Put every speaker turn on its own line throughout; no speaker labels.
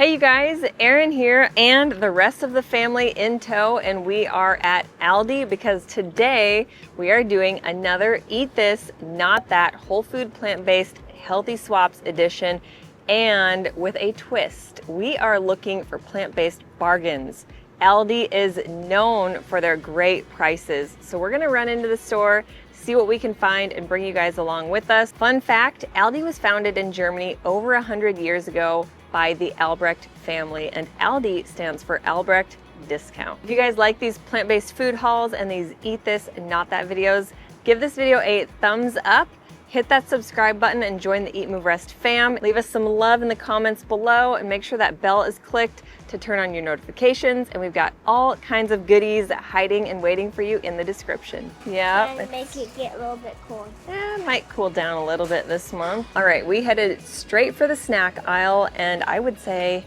Hey you guys, Erin here and the rest of the family in tow, and we are at Aldi because today we are doing another Eat This, Not That whole food plant-based healthy swaps edition, and with a twist. We are looking for plant-based bargains. Aldi is known for their great prices, so we're gonna run into the store, see what we can find, and bring you guys along with us. Fun fact, Aldi was founded in Germany over 100 years ago by the Albrecht family, and Aldi stands for Albrecht Discount. If you guys like these plant-based food hauls and these Eat This, Not That videos, give this video a thumbs up, hit that subscribe button, and join the EatMoveRest fam. Leave us some love in the comments below, and make sure that bell is clicked to turn on your notifications. And we've got all kinds of goodies hiding and waiting for you in the description. Yeah.
And make it get a little bit cold.
Yeah, it might cool down a little bit this month. All right, we headed straight for the snack aisle, and I would say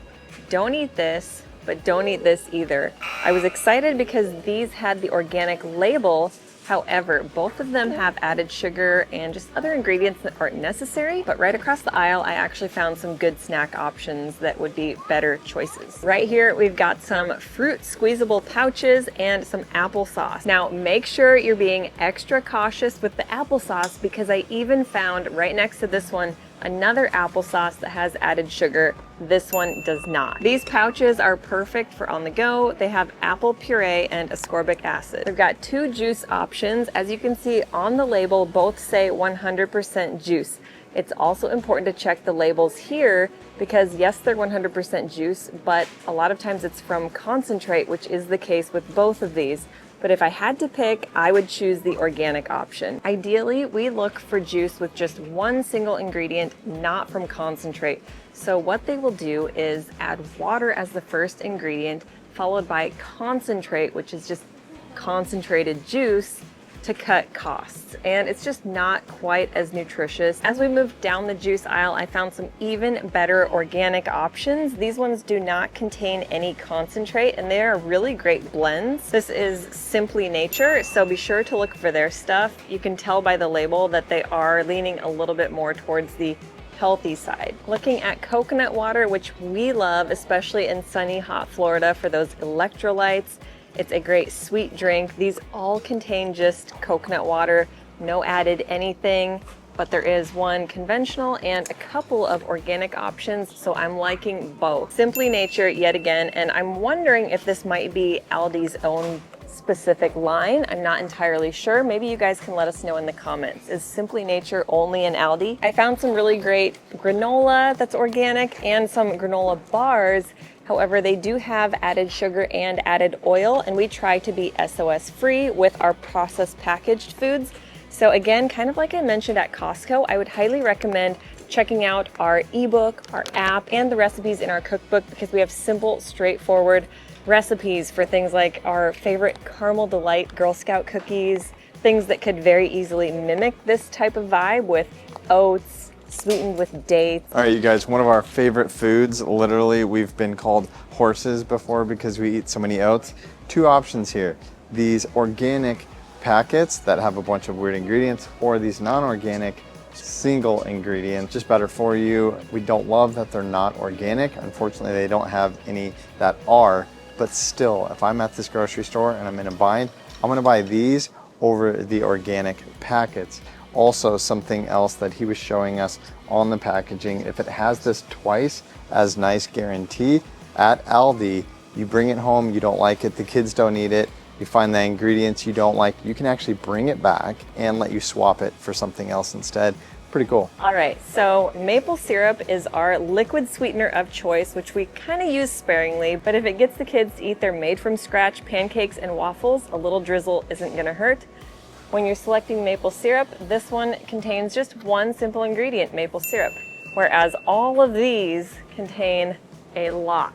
don't eat this, but don't eat this either. I was excited because these had the organic label. However, both of them have added sugar and just other ingredients that aren't necessary. But right across the aisle, I actually found some good snack options that would be better choices. Right here, we've got some fruit squeezable pouches and some applesauce. Now, make sure you're being extra cautious with the applesauce because I even found right next to this one another applesauce that has added sugar. This one does not. These pouches are perfect for on the go. They have apple puree and ascorbic acid. They've got two juice options. As you can see on the label, both say 100% juice. It's also important to check the labels here because yes, they're 100% juice, but a lot of times it's from concentrate, which is the case with both of these. But if I had to pick, I would choose the organic option. Ideally, we look for juice with just one single ingredient, not from concentrate. So what they will do is add water as the first ingredient, followed by concentrate, which is just concentrated juice, to cut costs. And it's just not quite as nutritious. As we moved down the juice aisle, I found some even better organic options. These ones do not contain any concentrate, and they are really great blends. This is Simply Nature, so be sure to look for their stuff. You can tell by the label that they are leaning a little bit more towards the healthy side. Looking at coconut water, which we love, especially in sunny, hot Florida for those electrolytes. It's a great sweet drink. These all contain just coconut water, no added anything, but there is one conventional and a couple of organic options, so I'm liking both. Simply Nature yet again, and I'm wondering if this might be Aldi's own specific line. I'm not entirely sure. Maybe you guys can let us know in the comments. Is Simply Nature only in Aldi? I found some really great granola that's organic and some granola bars. However, they do have added sugar and added oil, and we try to be SOS free with our processed packaged foods. So again, kind of like I mentioned at Costco, I would highly recommend checking out our ebook, our app, and the recipes in our cookbook because we have simple, straightforward recipes for things like our favorite Caramel Delight Girl Scout cookies, things that could very easily mimic this type of vibe with oats, sweetened with dates.
All right, you guys, one of our favorite foods, literally we've been called horses before because we eat so many oats. Two options here, these organic packets that have a bunch of weird ingredients or these non-organic single ingredients, just better for you. We don't love that they're not organic. Unfortunately, they don't have any that are, but still, if I'm at this grocery store and I'm in a bind, I'm gonna buy these over the organic packets. Also, something else that he was showing us on the packaging, if it has this twice as nice guarantee at Aldi, you bring it home, you don't like it, the kids don't eat it, you find the ingredients you don't like, you can actually bring it back and let you swap it for something else instead. Pretty cool.
All right, so maple syrup is our liquid sweetener of choice, which we kind of use sparingly, but if it gets the kids to eat their made from scratch pancakes and waffles, a little drizzle isn't gonna hurt. When you're selecting maple syrup, this one contains just one simple ingredient, maple syrup, whereas all of these contain a lot.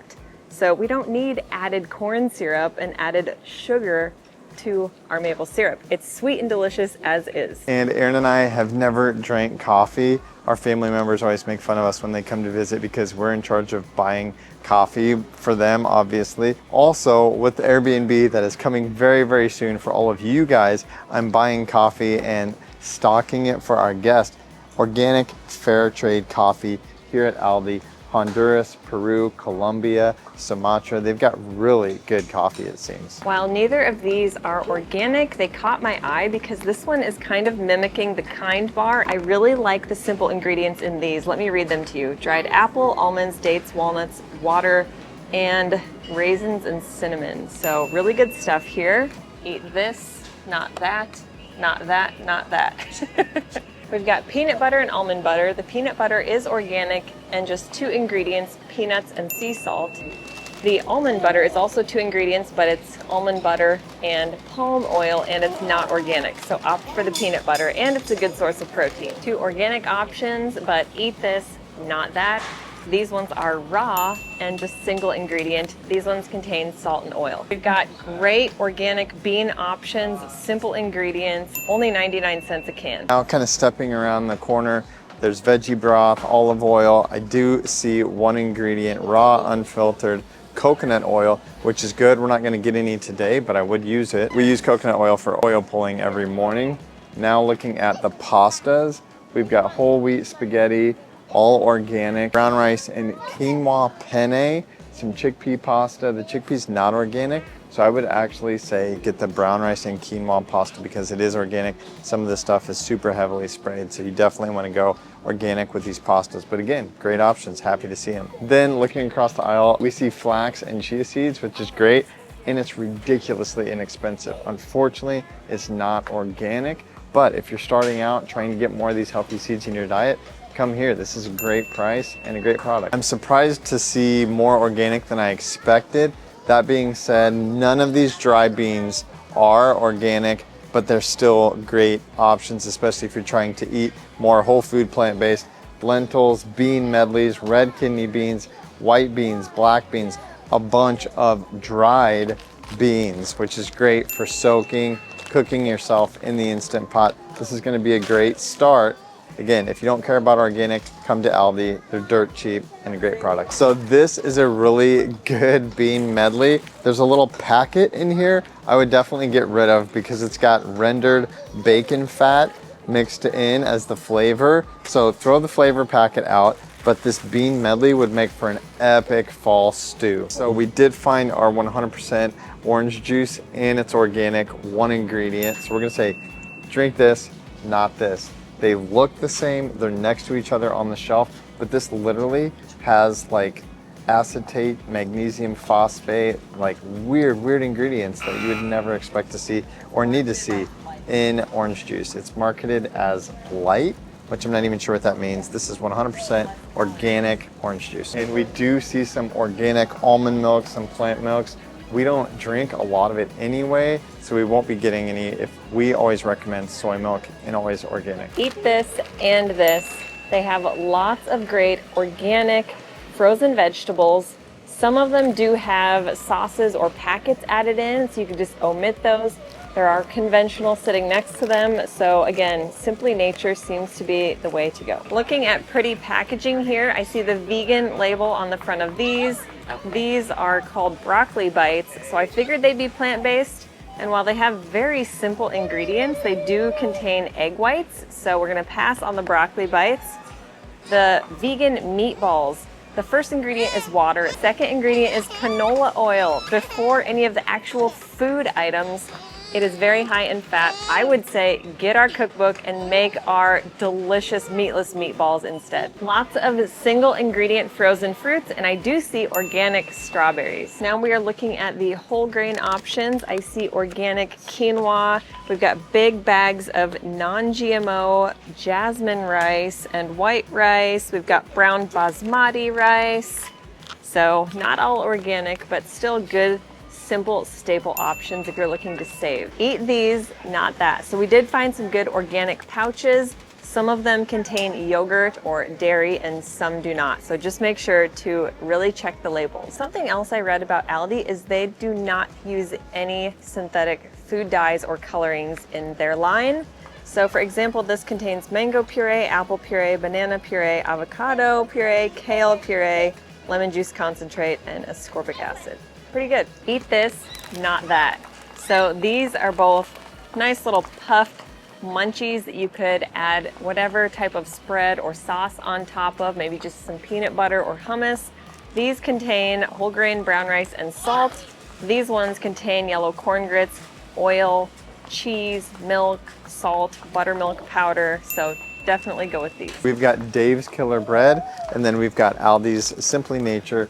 So we don't need added corn syrup and added sugar to our maple syrup. It's sweet and delicious as is.
And Erin and I have never drank coffee. Our family members always make fun of us when they come to visit because we're in charge of buying coffee for them, obviously. Also, with the Airbnb that is coming very, very soon for all of you guys, I'm buying coffee and stocking it for our guests. Organic, fair trade coffee here at Aldi. Honduras, Peru, Colombia, Sumatra. They've got really good coffee, it seems.
While neither of these are organic, they caught my eye because this one is kind of mimicking the Kind bar. I really like the simple ingredients in these. Let me read them to you. Dried apple, almonds, dates, walnuts, water, and raisins and cinnamon. So really good stuff here. Eat this, not that, not that, not that. We've got peanut butter and almond butter. The peanut butter is organic and just 2 ingredients, peanuts and sea salt. The almond butter is also 2 ingredients, but it's almond butter and palm oil, and it's not organic. So opt for the peanut butter, and it's a good source of protein. 2 organic options, but eat this, not that. These ones are raw and just single ingredient. These ones contain salt and oil. We've got great organic bean options, simple ingredients, only 99 cents a can.
Now kind of stepping around the corner, there's veggie broth, olive oil. I do see 1 ingredient, raw, unfiltered coconut oil, which is good. We're not gonna get any today, but I would use it. We use coconut oil for oil pulling every morning. Now looking at the pastas, we've got whole wheat spaghetti, all organic, brown rice and quinoa penne, some chickpea pasta. The chickpea's not organic, so I would actually say get the brown rice and quinoa pasta because it is organic. Some of the stuff is super heavily sprayed, so you definitely want to go organic with these pastas. But again, great options, happy to see them. Then looking across the aisle, we see flax and chia seeds, which is great, and it's ridiculously inexpensive. Unfortunately, it's not organic, but if you're starting out trying to get more of these healthy seeds in your diet, come here. This is a great price and a great product. I'm surprised to see more organic than I expected. That being said, none of these dry beans are organic, but they're still great options, especially if you're trying to eat more whole food plant-based. Lentils, bean medleys, red kidney beans, white beans, black beans, a bunch of dried beans, which is great for soaking, cooking yourself in the Instant Pot. This is gonna be a great start. Again, if you don't care about organic, come to Aldi. They're dirt cheap and a great product. So this is a really good bean medley. There's a little packet in here I would definitely get rid of because it's got rendered bacon fat mixed in as the flavor. So throw the flavor packet out, but this bean medley would make for an epic fall stew. So we did find our 100% orange juice and it's organic, 1 ingredient. So we're gonna say, drink this, not this. They look the same, they're next to each other on the shelf, but this literally has like acetate, magnesium phosphate, like weird ingredients that you would never expect to see or need to see in orange juice. It's marketed as light, which I'm not even sure what that means. This is 100% organic orange juice. And we do see some organic almond milk, some plant milks. We don't drink a lot of it anyway, so we won't be getting any. If we always recommend soy milk and always organic.
Eat this and this. They have lots of great organic frozen vegetables. Some of them do have sauces or packets added in, so you can just omit those. There are conventional sitting next to them. So again, Simply Nature seems to be the way to go. Looking at pretty packaging here, I see the vegan label on the front of these. These are called broccoli bites, so I figured they'd be plant-based. And while they have very simple ingredients, they do contain egg whites. So we're gonna pass on the broccoli bites. The vegan meatballs. The first ingredient is water. Second ingredient is canola oil. Before any of the actual food items, it is very high in fat. I would say get our cookbook and make our delicious meatless meatballs instead. Lots of single ingredient frozen fruits, and I do see organic strawberries. Now we are looking at the whole grain options. I see organic quinoa. We've got big bags of non-GMO jasmine rice and white rice. We've got brown basmati rice. So not all organic, but still good, simple staple options if you're looking to save. Eat these, not that. So we did find some good organic pouches. Some of them contain yogurt or dairy and some do not. So just make sure to really check the label. Something else I read about Aldi is they do not use any synthetic food dyes or colorings in their line. So for example, this contains mango puree, apple puree, banana puree, avocado puree, kale puree, lemon juice concentrate, and ascorbic acid. Pretty good. Eat this, not that. So these are both nice little puffed munchies that you could add whatever type of spread or sauce on top of, maybe just some peanut butter or hummus. These contain whole grain brown rice and salt. These ones contain yellow corn grits, oil, cheese, milk, salt, buttermilk powder, so definitely go with these.
We've got Dave's Killer Bread, and then we've got Aldi's Simply Nature.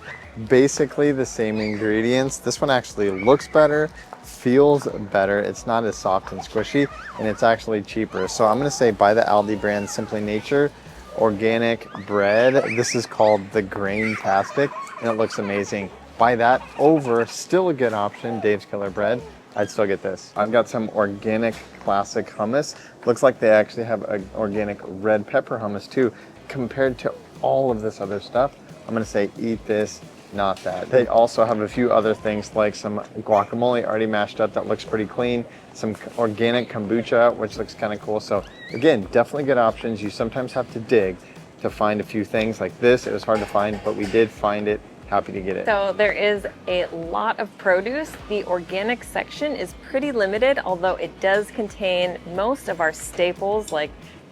Basically the same ingredients. This one actually looks better, feels better. It's not as soft and squishy, and it's actually cheaper. So I'm gonna say buy the Aldi brand Simply Nature organic bread. This is called the Grain-tastic, and it looks amazing. Buy that over, still a good option, Dave's Killer Bread. I'd still get this. I've got some organic classic hummus. Looks like they actually have an organic red pepper hummus too. Compared to all of this other stuff, I'm gonna say eat this, not that. They also have a few other things like some guacamole already mashed up that looks pretty clean, some organic kombucha, which looks kind of cool. So again, definitely good options. You sometimes have to dig to find a few things like this. It was hard to find, but we did find it. Happy to get it.
So there is a lot of produce. The organic section is pretty limited, although it does contain most of our staples like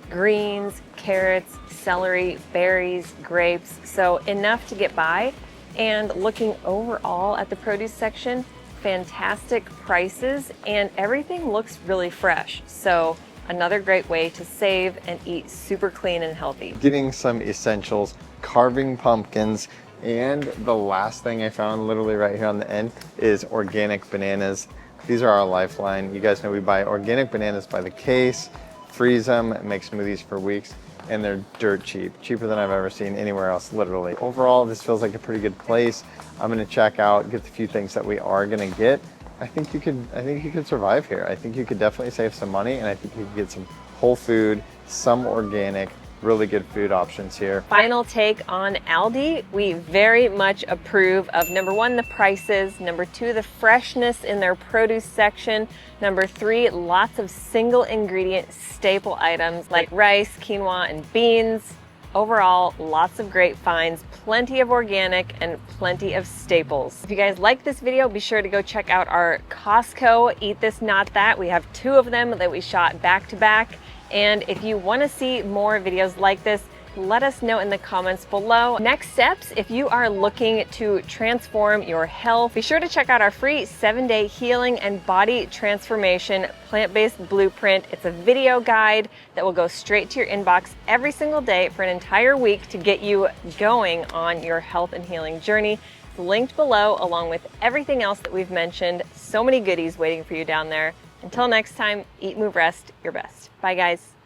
greens, carrots, celery, berries, grapes, so enough to get by. And looking overall at the produce section, fantastic prices and everything looks really fresh. So another great way to save and eat super clean and healthy.
Getting some essentials, carving pumpkins, and the last thing I found literally right here on the end is organic bananas. These are our lifeline. You guys know we buy organic bananas by the case, freeze them, and make smoothies for weeks, and they're dirt cheap. Cheaper than I've ever seen anywhere else, literally. Overall, this feels like a pretty good place. I'm gonna check out, get the few things that we are gonna get. I think you could survive here. I think you could definitely save some money, and I think you could get some whole food, some organic, really good food options here.
Final take on Aldi. We very much approve of number one, the prices, number two, the freshness in their produce section, number three, lots of single ingredient staple items like rice, quinoa, and beans. Overall, lots of great finds, plenty of organic and plenty of staples. If you guys like this video, be sure to go check out our Costco Eat This Not That. We have 2 of them that we shot back to back. And if you want to see more videos like this, let us know in the comments below. Next steps, if you are looking to transform your health, be sure to check out our free 7-day healing and body transformation plant-based blueprint. It's a video guide that will go straight to your inbox every single day for an entire week to get you going on your health and healing journey. It's linked below along with everything else that we've mentioned. So many goodies waiting for you down there. Until next time, eat, move, rest your best. Bye guys.